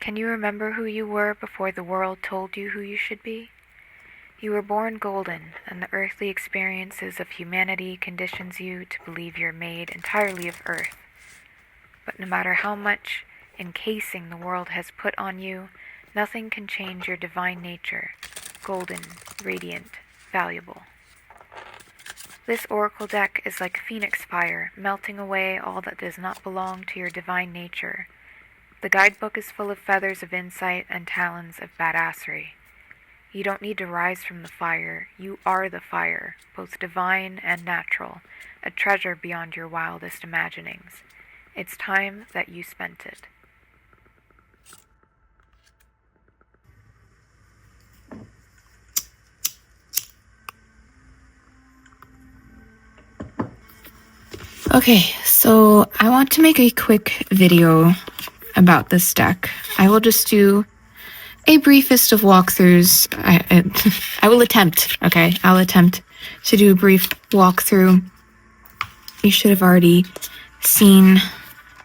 Can you remember who you were before the world told you who you should be? You were born golden, and the earthly experiences of humanity conditions you to believe you're made entirely of earth. But no matter how much encasing the world has put on you, nothing can change your divine nature, golden, radiant, valuable. This oracle deck is like phoenix fire, melting away all that does not belong to your divine nature. The guidebook is full of feathers of insight and talons of badassery. You don't need to rise from the fire. You are the fire, both divine and natural, a treasure beyond your wildest imaginings. It's time that you spent it. Okay, so I want to make a quick video about this deck. I will just do a briefest of walkthroughs. I will attempt, okay? I'll attempt to do a brief walkthrough. You should have already seen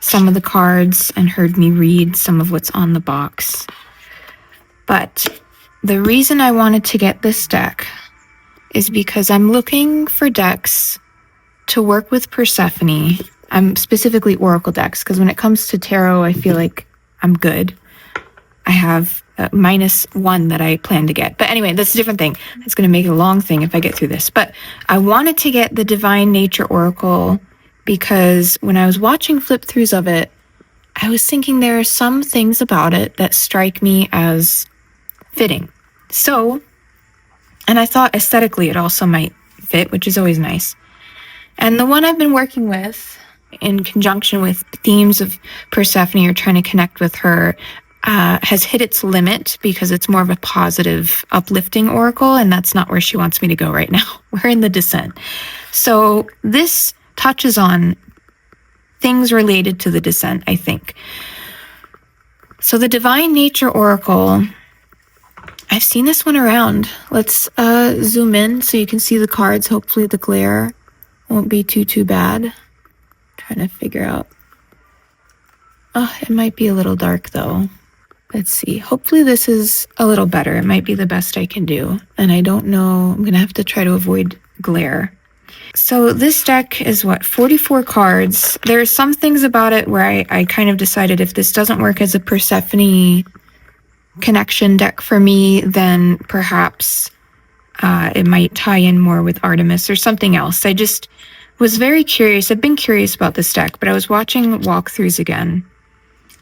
some of the cards and heard me read some of what's on the box. But the reason I wanted to get this deck is because I'm looking for decks to work with Persephone. I'm specifically oracle decks, because when it comes to tarot, I feel like I'm good. I have -1 that I plan to get. But anyway, that's a different thing. It's going to make it a long thing if I get through this. But I wanted to get the Divine Nature Oracle because when I was watching flip-throughs of it, I was thinking there are some things about it that strike me as fitting. So, and I thought aesthetically it also might fit, which is always nice. And the one I've been working with in conjunction with themes of Persephone or trying to connect with her has hit its limit because it's more of a positive, uplifting oracle, and that's not where she wants me to go right now. We're in the descent. So this touches on things related to the descent, I think. So the Divine Nature Oracle, I've seen this one around. Let's zoom in so you can see the cards. Hopefully the glare won't be too bad. Trying to figure out. Oh, it might be a little dark though. Let's see. Hopefully this is a little better. It might be the best I can do. And I don't know. I'm going to have to try to avoid glare. So this deck is 44 cards. There are some things about it where I kind of decided if this doesn't work as a Persephone connection deck for me, then perhaps it might tie in more with Artemis or something else. I just was very curious. I've been curious about this deck, but I was watching walkthroughs again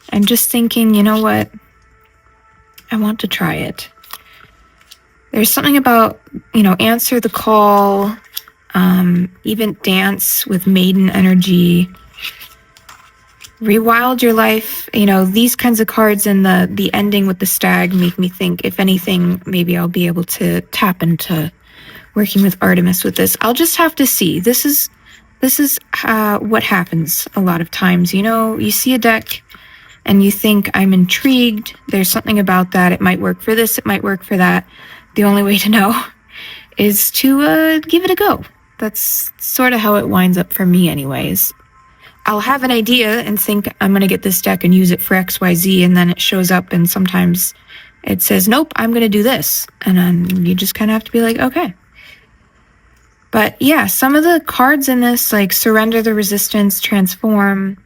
and just thinking, you know what? I want to try it. There's something about, answer the call, even dance with maiden energy, rewild your life. These kinds of cards and the ending with the stag make me think, if anything, maybe I'll be able to tap into working with Artemis with this. I'll just have to see. This is what happens a lot of times. You see a deck and you think, I'm intrigued. There's something about that. It might work for this. It might work for that. The only way to know is to give it a go. That's sort of how it winds up for me anyways. I'll have an idea and think I'm going to get this deck and use it for XYZ, and then it shows up and sometimes it says, nope, I'm going to do this. And then you just kind of have to be like, okay. But yeah, some of the cards in this, like Surrender the Resistance, Transform,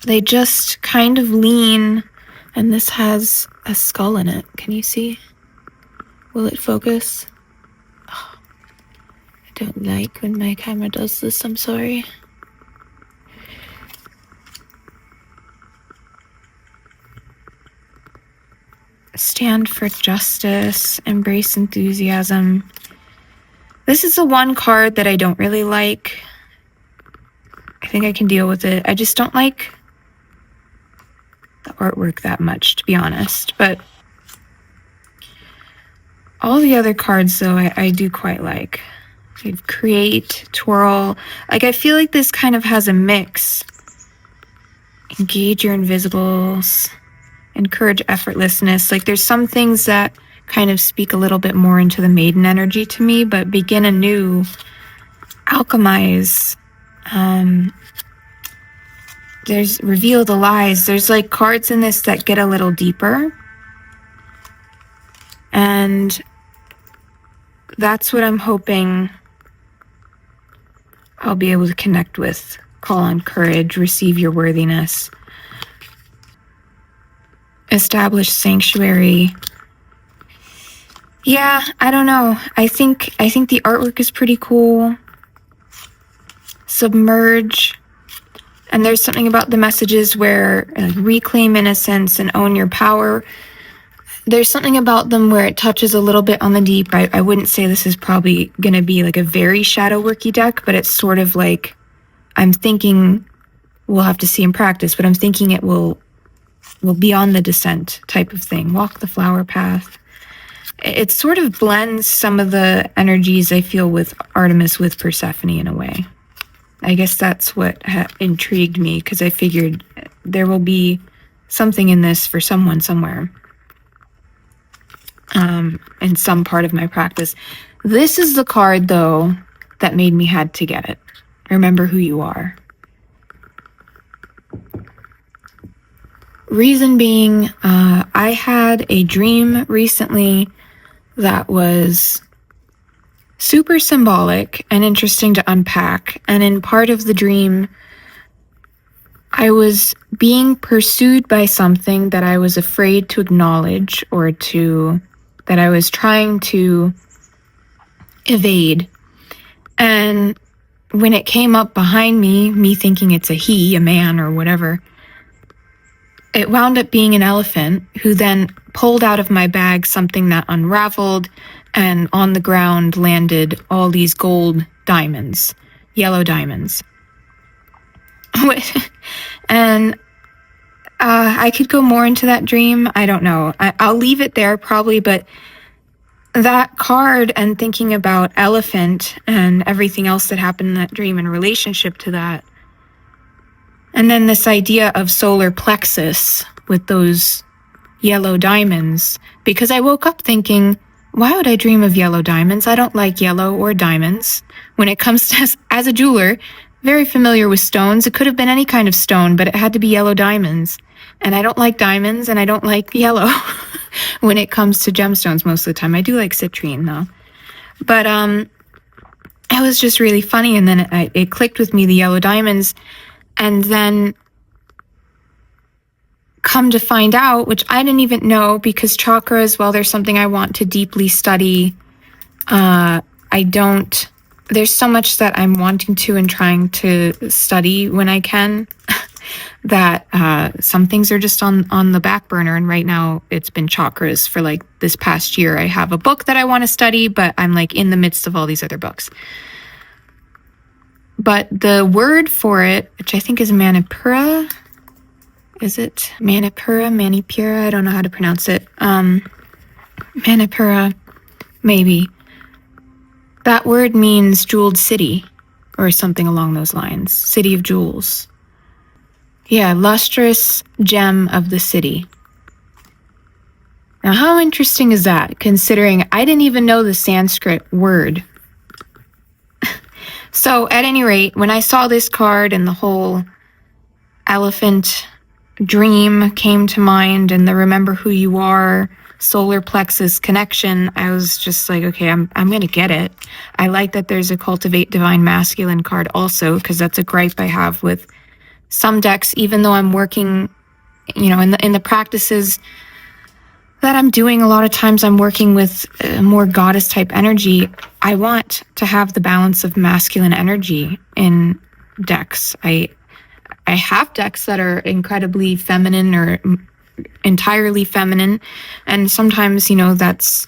they just kind of lean, and this has a skull in it. Can you see? Will it focus? Oh, I don't like when my camera does this, I'm sorry. Stand for justice, embrace enthusiasm. This is the one card that I don't really like. I think I can deal with it. I just don't like the artwork that much, to be honest. But all the other cards, though, I do quite like. You have Create, Twirl. Like, I feel like this kind of has a mix. Engage your invisibles. Encourage effortlessness. Like, there's some things that kind of speak a little bit more into the maiden energy to me, but begin anew, alchemize, There's reveal the lies. There's like cards in this that get a little deeper. And that's what I'm hoping I'll be able to connect with. Call on courage, receive your worthiness. Establish sanctuary. Yeah, I don't know. I think the artwork is pretty cool. Submerge. And there's something about the messages where reclaim innocence and own your power. There's something about them where it touches a little bit on the deep. I wouldn't say this is probably going to be like a very shadow worky deck, but it's sort of like, I'm thinking, we'll have to see in practice, but I'm thinking it will be on the descent type of thing. Walk the flower path. It sort of blends some of the energies I feel with Artemis with Persephone in a way. I guess that's what intrigued me, because I figured there will be something in this for someone somewhere. In some part of my practice. This is the card, though, that made me had to get it. Remember who you are. Reason being, I had a dream recently that was super symbolic and interesting to unpack. And in part of the dream, I was being pursued by something that I was afraid to acknowledge or that I was trying to evade. And when it came up behind me thinking it's a he, a man, or whatever, it wound up being an elephant who then pulled out of my bag something that unraveled, and on the ground landed all these gold diamonds, yellow diamonds. And I could go more into that dream. I don't know. I'll leave it there probably, but that card and thinking about elephant and everything else that happened in that dream in relationship to that. And then this idea of solar plexus with those yellow diamonds, because I woke up thinking, why would I dream of yellow diamonds? I don't like yellow or diamonds. When it comes to, as a jeweler, very familiar with stones. It could have been any kind of stone, but it had to be yellow diamonds. And I don't like diamonds, and I don't like yellow when it comes to gemstones most of the time. I do like citrine, though. But it was just really funny, and then it clicked with me, the yellow diamonds. And then come to find out, which I didn't even know, because chakras, well, there's something I want to deeply study. There's so much that I'm wanting to and trying to study when I can that some things are just on the back burner. And right now it's been chakras for like this past year. I have a book that I want to study, but I'm like in the midst of all these other books. But the word for it, which I think is Manipura, is it Manipura? I don't know how to pronounce it. Manipura, maybe. That word means jeweled city, or something along those lines. City of jewels. Yeah, lustrous gem of the city. Now, how interesting is that, considering I didn't even know the Sanskrit word? So, at any rate, when I saw this card and the whole elephant dream came to mind, and the remember who you are, solar plexus connection, I was just like, okay, I'm going to get it. I like that there's a cultivate divine masculine card also, because that's a gripe I have with some decks, even though I'm working, in the practices that I'm doing, a lot of times I'm working with more goddess type energy. I want to have the balance of masculine energy in decks. I have decks that are incredibly feminine or entirely feminine, and sometimes that's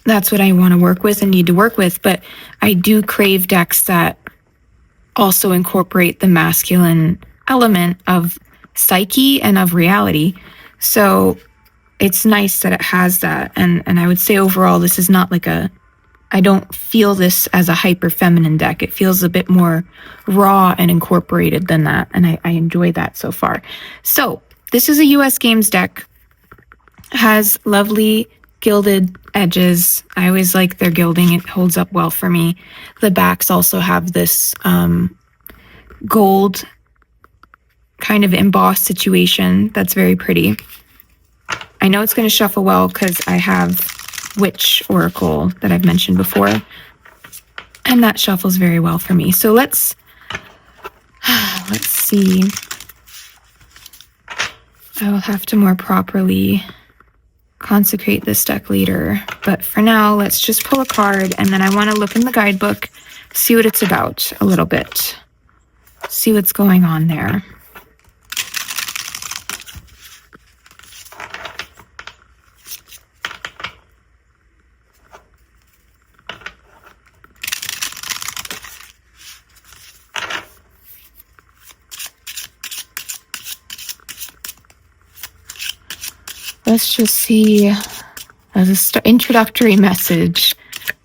what I want to work with and need to work with, but I do crave decks that also incorporate the masculine element of psyche and of reality. So it's nice that it has that, and I would say overall this is not like I don't feel this as a hyper feminine deck. It feels a bit more raw and incorporated than that, and I enjoy that so far. So this is a US Games deck. Has lovely gilded edges. I always like their gilding. It holds up well for me. The backs also have this gold kind of embossed situation that's very pretty. I know it's going to shuffle well because I have Witch Oracle that I've mentioned before, and that shuffles very well for me. So let's see. I will have to more properly consecrate this deck later, but for now, let's just pull a card, and then I want to look in the guidebook, see what it's about a little bit, see what's going on there. Let's just see, as an introductory message,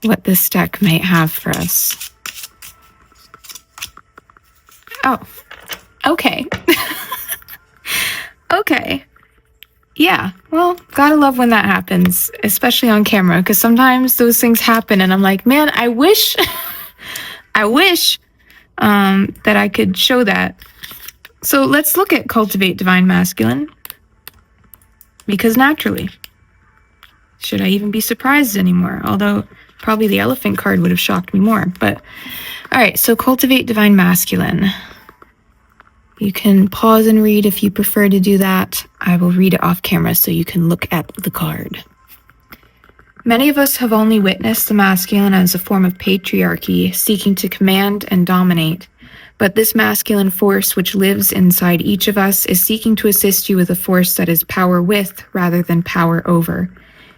what this deck might have for us. Oh, okay. Okay. Yeah, well, gotta love when that happens, especially on camera, because sometimes those things happen and I'm like, man, I wish, that I could show that. So let's look at Cultivate Divine Masculine. Because naturally, should I even be surprised anymore? Although probably the elephant card would have shocked me more. But all right, so Cultivate Divine Masculine. You can pause and read if you prefer to do that. I will read it off camera so you can look at the card. Many of us have only witnessed the masculine as a form of patriarchy, seeking to command and dominate. But this masculine force which lives inside each of us is seeking to assist you with a force that is power with rather than power over.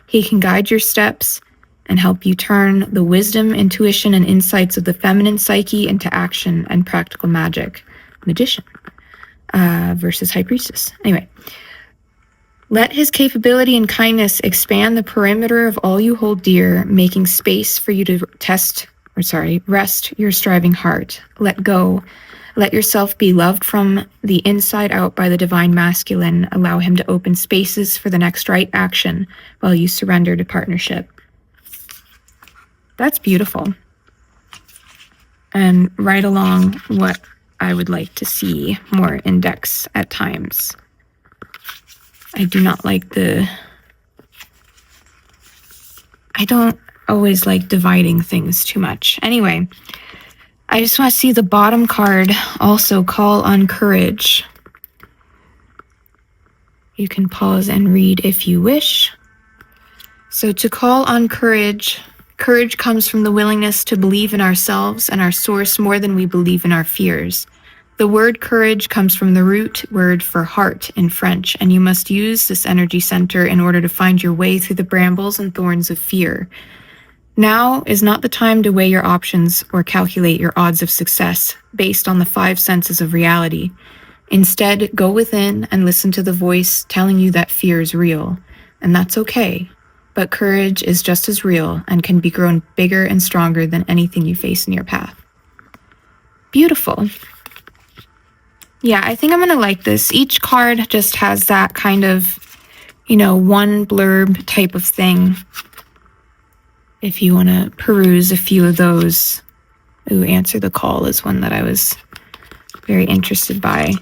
He can guide your steps and help you turn the wisdom, intuition, and insights of the feminine psyche into action and practical magic. Magician versus High Priestess. Anyway, let his capability and kindness expand the perimeter of all you hold dear, making space for you to rest your striving heart. Let go. Let yourself be loved from the inside out by the divine masculine. Allow him to open spaces for the next right action while you surrender to partnership. That's beautiful. And right along what I would like to see more in decks at times. I do not like I don't always like dividing things too much. Anyway, I just want to see the bottom card also, Call on Courage. You can pause and read if you wish. So to call on courage, courage comes from the willingness to believe in ourselves and our source more than we believe in our fears. The word courage comes from the root word for heart in French, and you must use this energy center in order to find your way through the brambles and thorns of fear. Now is not the time to weigh your options or calculate your odds of success based on the 5 senses of reality. Instead, go within and listen to the voice telling you that fear is real, and that's okay. But courage is just as real and can be grown bigger and stronger than anything you face in your path. Beautiful. Yeah, I think I'm going to like this. Each card just has that kind of, one blurb type of thing. If you want to peruse a few of those. Ooh, Answer the Call is one that I was very interested by.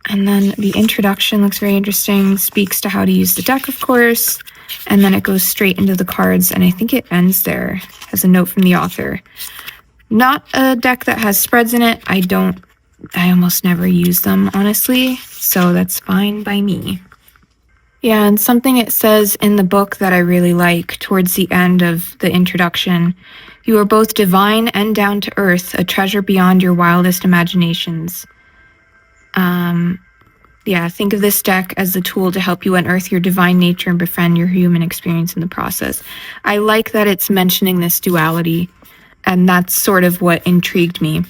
And then the introduction looks very interesting, speaks to how to use the deck, of course, and then it goes straight into the cards, and I think it ends there as a note from the author. Not a deck that has spreads in it. I almost never use them, honestly, so that's fine by me. Yeah, and something it says in the book that I really like towards the end of the introduction, you are both divine and down to earth, a treasure beyond your wildest imaginations. Think of this deck as the tool to help you unearth your divine nature and befriend your human experience in the process. I like that it's mentioning this duality, and that's sort of what intrigued me.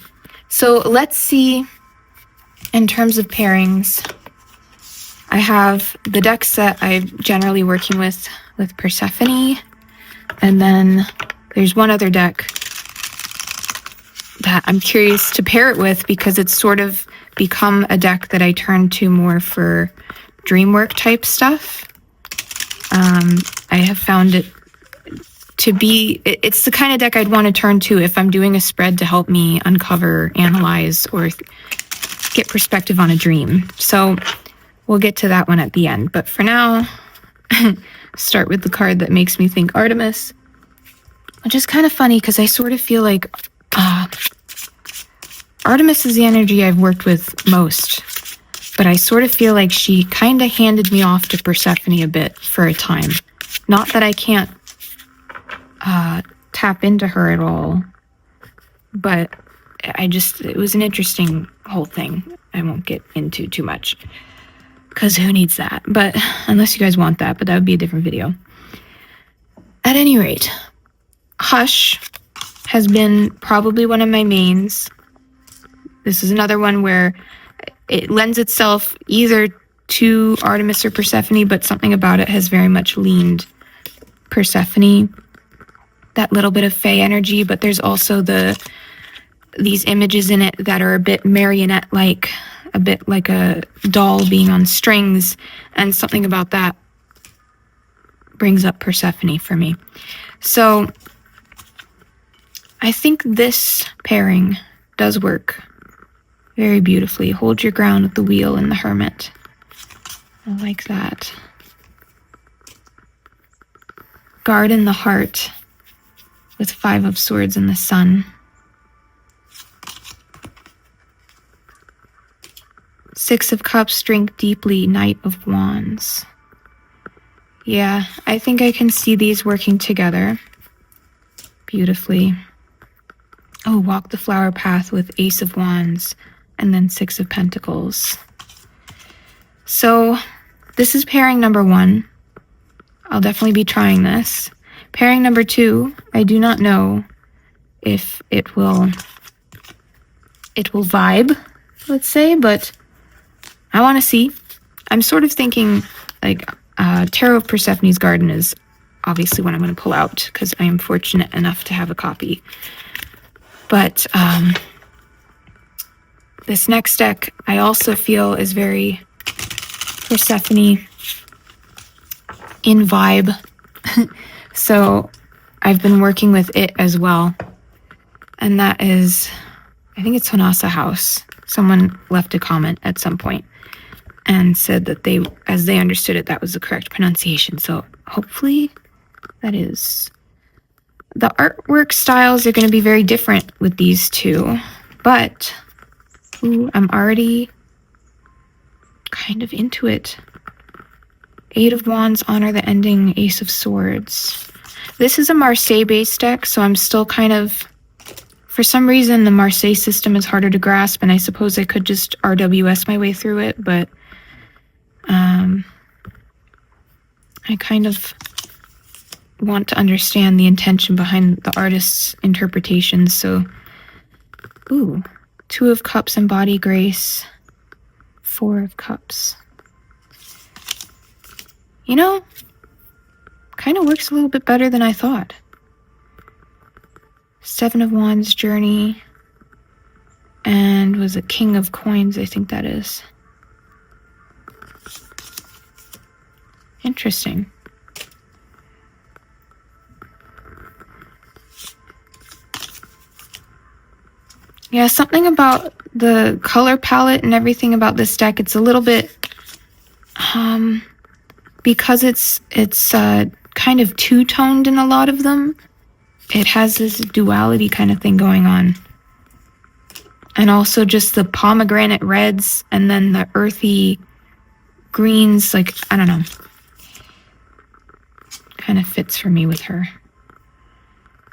So let's see, in terms of pairings, I have the deck set I'm generally working with Persephone, and then there's one other deck that I'm curious to pair it with because it's sort of become a deck that I turn to more for dream work type stuff. I have found it to be, it's the kind of deck I'd want to turn to if I'm doing a spread to help me uncover, analyze, or get perspective on a dream. So we'll get to that one at the end. But for now, start with the card that makes me think Artemis, which is kind of funny because I sort of feel like Artemis is the energy I've worked with most, but I sort of feel like she kind of handed me off to Persephone a bit for a time. Not that I can't tap into her at all, but it was an interesting whole thing. I won't get into too much, because who needs that? But unless you guys want that, but that would be a different video. At any rate, Hush has been probably one of my mains. This is another one where it lends itself either to Artemis or Persephone, but something about it has very much leaned Persephone. That little bit of Fae energy, but there's also these images in it that are a bit marionette-like, a bit like a doll being on strings, and something about that brings up Persephone for me. So I think this pairing does work very beautifully. Hold your ground with the Wheel and the Hermit. I like that. Guard in the Heart with 5 of Swords and the Sun. 6 of Cups, Drink Deeply, Knight of Wands. Yeah, I think I can see these working together beautifully. Oh, Walk the Flower Path with Ace of Wands and then 6 of Pentacles. So this is pairing number 1. I'll definitely be trying this. Pairing number 2, I do not know if it will vibe, let's say, but I want to see. I'm sort of thinking like Tarot of Persephone's Garden is obviously what I'm going to pull out because I am fortunate enough to have a copy. But this next deck I also feel is very Persephone in vibe. So I've been working with it as well. And that is, I think it's Honasa House. Someone left a comment at some point and said that as they understood it, that was the correct pronunciation. So hopefully that is. The artwork styles are going to be very different with these two, but I'm already kind of into it. 8 of Wands, Honor the Ending, Ace of Swords. This is a Marseille-based deck, so I'm still kind of, for some reason, the Marseille system is harder to grasp, and I suppose I could just RWS my way through it, but I kind of want to understand the intention behind the artist's interpretations. So, 2 of Cups, Embody Grace, 4 of Cups. You know, kind of works a little bit better than I thought. 7 of Wands, Journey, and was it King of Coins, I think that is. Interesting. Yeah, something about the color palette and everything about this deck, it's a little bit, because it's kind of two-toned in a lot of them, it has this duality kind of thing going on. And also just the pomegranate reds and then the earthy greens, like, I don't know. Kind of fits for me with her.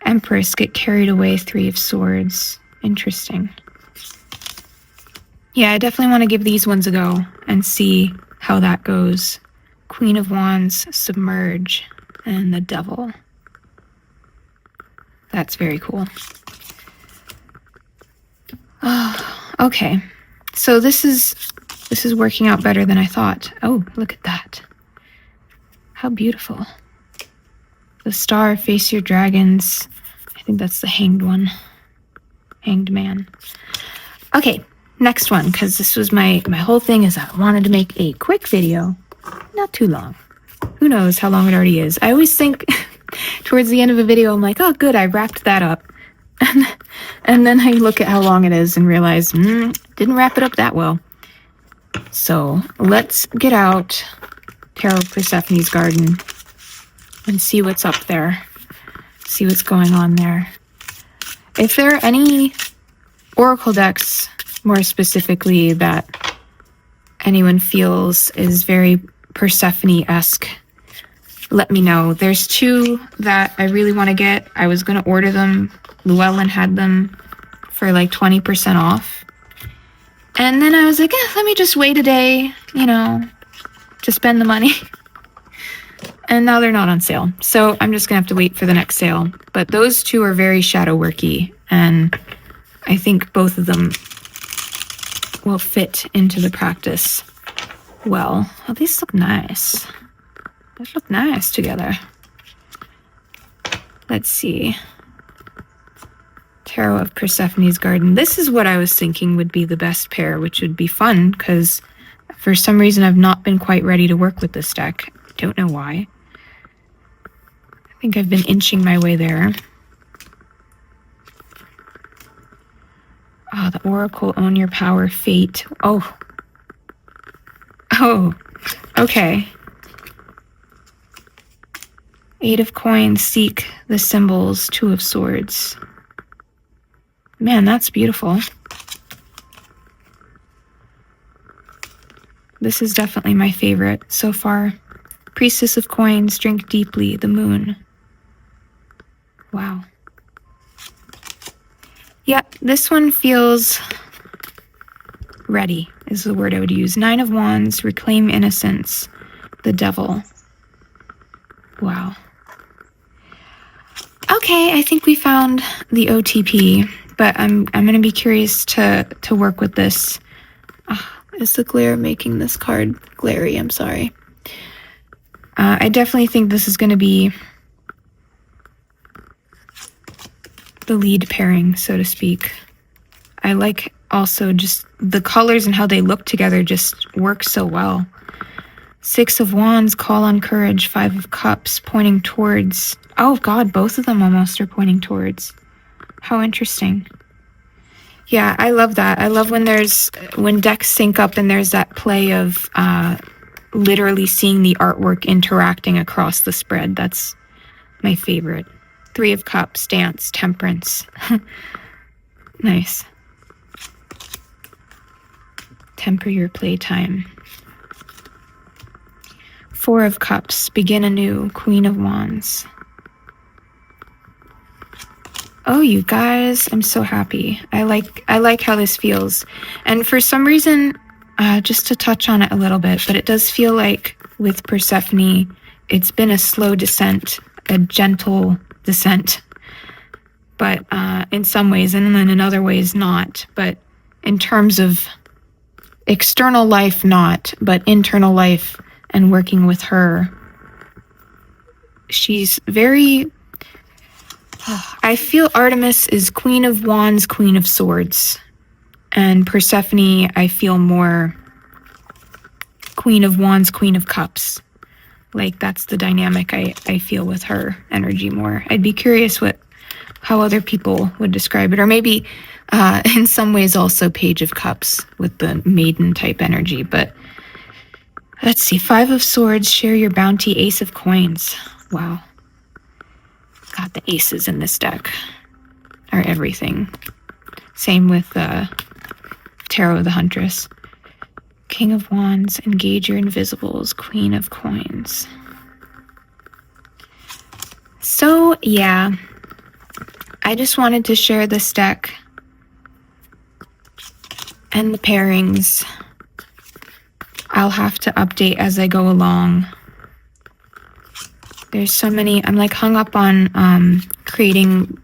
Empress, Get Carried Away, 3 of Swords. Interesting. Yeah, I definitely want to give these ones a go and see how that goes. Queen of Wands, Submerge, and the Devil. That's very cool. Okay. So this is working out better than I thought. Oh, look at that. How beautiful. The Star, Face Your Dragons. I think that's the Hanged one. Hanged Man. Okay, next one, because this was my whole thing is I wanted to make a quick video. Not too long. Who knows how long it already is. I always think towards the end of a video, I'm like, oh, good, I wrapped that up. And then I look at how long it is and realize, didn't wrap it up that well. So let's get out Tarot of Persephone's Garden and see what's up there. See what's going on there. If there are any Oracle decks, more specifically, that anyone feels is very Persephone-esque, let me know. There's two that I really want to get. I was going to order them. Llewellyn had them for like 20% off. And then I was like, let me just wait a day, to spend the money. And now they're not on sale. So I'm just going to have to wait for the next sale. But those two are very shadow worky. And I think both of them will fit into the practice well. Oh, these look nice. They look nice together. Let's see. Tarot of Persephone's Garden. This is what I was thinking would be the best pair, which would be fun, because for some reason I've not been quite ready to work with this deck. I don't know why. I think I've been inching my way there. Oh, the Oracle, Own Your Power, Fate. Oh, okay. Eight of Coins, Seek the Symbols, Two of Swords. Man, that's beautiful. This is definitely my favorite so far. Priestess of Coins, Drink Deeply, the Moon. Wow. Yeah, this one feels ready, is the word I would use. Nine of Wands, Reclaim Innocence, the Devil. Wow. Okay, I think we found the OTP, but I'm going to be curious to work with this. Is the glare making this card glary? I'm sorry. I definitely think this is going to be the lead pairing, so to speak. I like also just the colors and how they look together just work so well. Six of Wands, Call on Courage. Five of Cups, pointing towards... Oh god, both of them almost are pointing towards. How interesting. Yeah, I love that. I love when decks sync up and there's that play of literally seeing the artwork interacting across the spread. That's my favorite. Three of Cups, Dance, Temperance. Nice. Temper your playtime. Four of Cups, Begin anew. Queen of Wands. Oh, you guys, I'm so happy. I like how this feels. And for some reason, just to touch on it a little bit, but it does feel like with Persephone, it's been a slow descent, a gentle descent. But in some ways, and then in other ways not. But in terms of external life, not, but internal life and working with her, she's very... I feel Artemis is Queen of Wands, Queen of Swords. And Persephone, I feel more Queen of Wands, Queen of Cups. Like, that's the dynamic I feel with her energy more. I'd be curious how other people would describe it. Or maybe, in some ways, also Page of Cups with the maiden type energy. But let's see. Five of Swords, Share Your Bounty. Ace of Coins. Wow. God, the aces in this deck are everything. Same with Tarot of the Huntress. King of Wands, Engage Your Invisibles, Queen of Coins. So, yeah. I just wanted to share this deck and the pairings. I'll have to update as I go along. There's so many, I'm like hung up on creating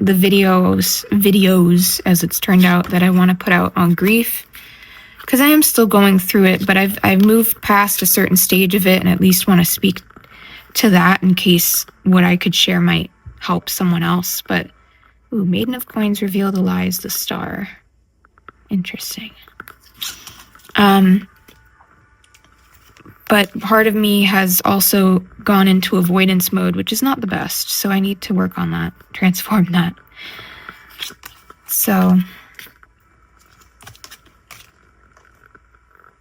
the videos as it's turned out that I want to put out on grief, because I am still going through it, but I've moved past a certain stage of it and at least want to speak to that in case what I could share might help someone else. But, ooh, Maiden of Coins, Reveal the Lies, the Star. Interesting. But part of me has also gone into avoidance mode, which is not the best. So I need to work on that, transform that. So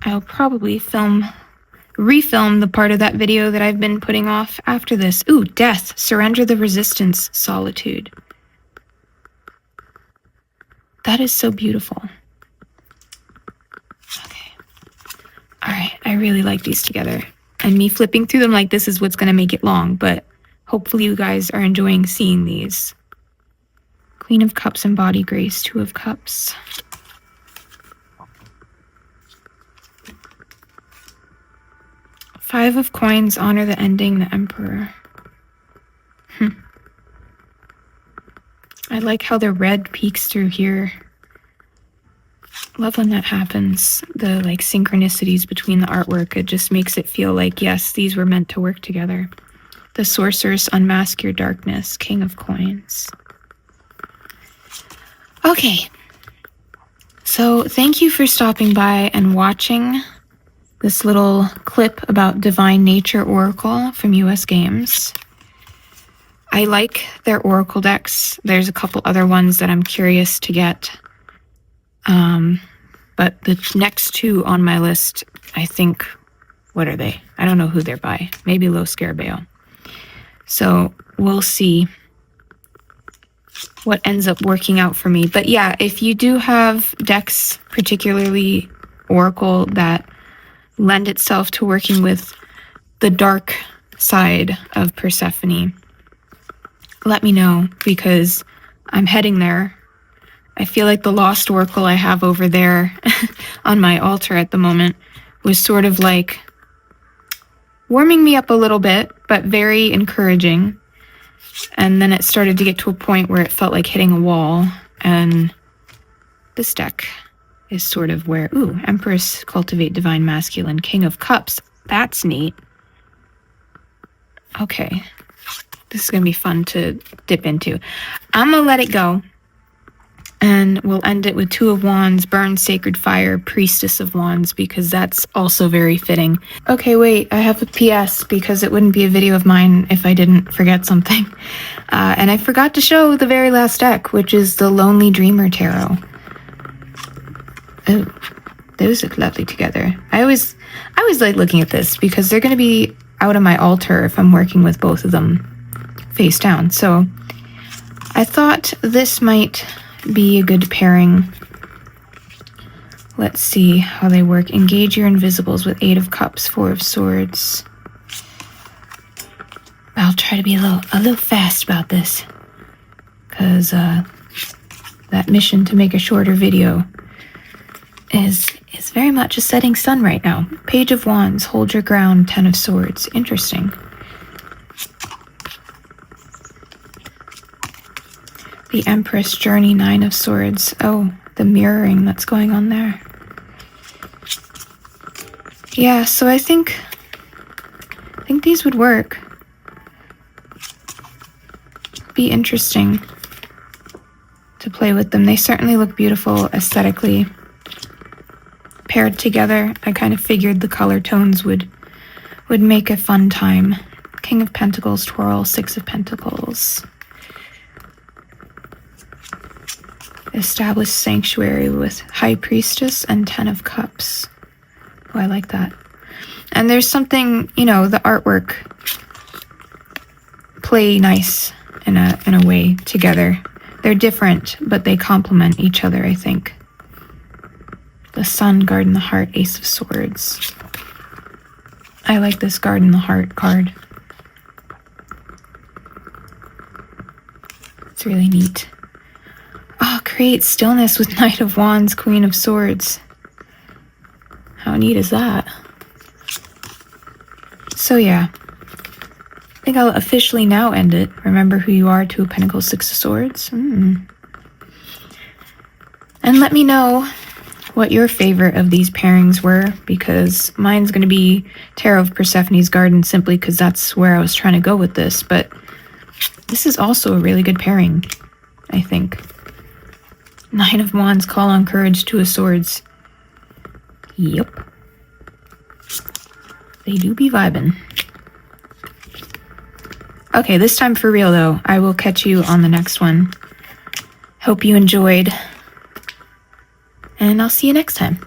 I'll probably refilm the part of that video that I've been putting off after this. Ooh, death, surrender the resistance, solitude. That is so beautiful. Okay. All right, I really like these together. And me flipping through them like this is what's going to make it long, but hopefully you guys are enjoying seeing these. Queen of Cups and Body Grace, Two of Cups. Five of Coins, honor the ending, the Emperor. I like how the red peeks through here. Love when that happens. The like synchronicities between the artwork. It just makes it feel like, yes, these were meant to work together. The Sorceress, unmask your darkness, King of Coins. Okay. So thank you for stopping by and watching this little clip about Divine Nature Oracle from US Games. I like their Oracle decks. There's a couple other ones that I'm curious to get. But the next two on my list, I think, what are they? I don't know who they're by. Maybe Lo Scarabeo. So we'll see what ends up working out for me. But yeah, if you do have decks, particularly Oracle, that lend itself to working with the dark side of Persephone, let me know, because I'm heading there. I feel like the Lost Oracle I have over there on my altar at the moment was sort of like warming me up a little bit, but very encouraging. And then it started to get to a point where it felt like hitting a wall. And this deck is sort of where, ooh, Empress, Cultivate Divine Masculine, King of Cups. That's neat. Okay. This is going to be fun to dip into. I'm going to let it go. And we'll end it with Two of Wands, Burn Sacred Fire, Priestess of Wands, because that's also very fitting. Okay, wait, I have a PS, because it wouldn't be a video of mine if I didn't forget something. And I forgot to show the very last deck, which is the Lonely Dreamer Tarot. Oh, those look lovely together. I always like looking at this, because they're going to be out on my altar if I'm working with both of them face down. So I thought this might be a good pairing. Let's see how they work. Engage your invisibles with Eight of Cups, Four of Swords. I'll try to be a little fast about this, because that mission to make a shorter video is very much a setting sun right now. Page of Wands, hold your ground, Ten of Swords. Interesting. The Empress Journey, Nine of Swords. Oh, the mirroring that's going on there. Yeah, so I think these would work. Be interesting to play with them. They certainly look beautiful aesthetically. Paired together, I kind of figured the color tones would make a fun time. King of Pentacles, Twirl, Six of Pentacles. Establish Sanctuary with High Priestess and Ten of Cups. Oh, I like that. And there's something, you know, the artwork play nice in a way together. They're different, but they complement each other, I think. The Sun, Guard in the Heart, Ace of Swords. I like this Guard in the Heart card. It's really neat. Oh, create stillness with Knight of Wands, Queen of Swords. How neat is that? So yeah, I think I'll officially now end it. Remember who you are, Two of Pentacles, Six of Swords. And let me know what your favorite of these pairings were, because mine's going to be Tarot of Persephone's Garden, simply because that's where I was trying to go with this. But this is also a really good pairing, I think. Nine of Wands, Call on Courage, Two of Swords. Yep. They do be vibing. Okay, this time for real though. I will catch you on the next one. Hope you enjoyed. And I'll see you next time.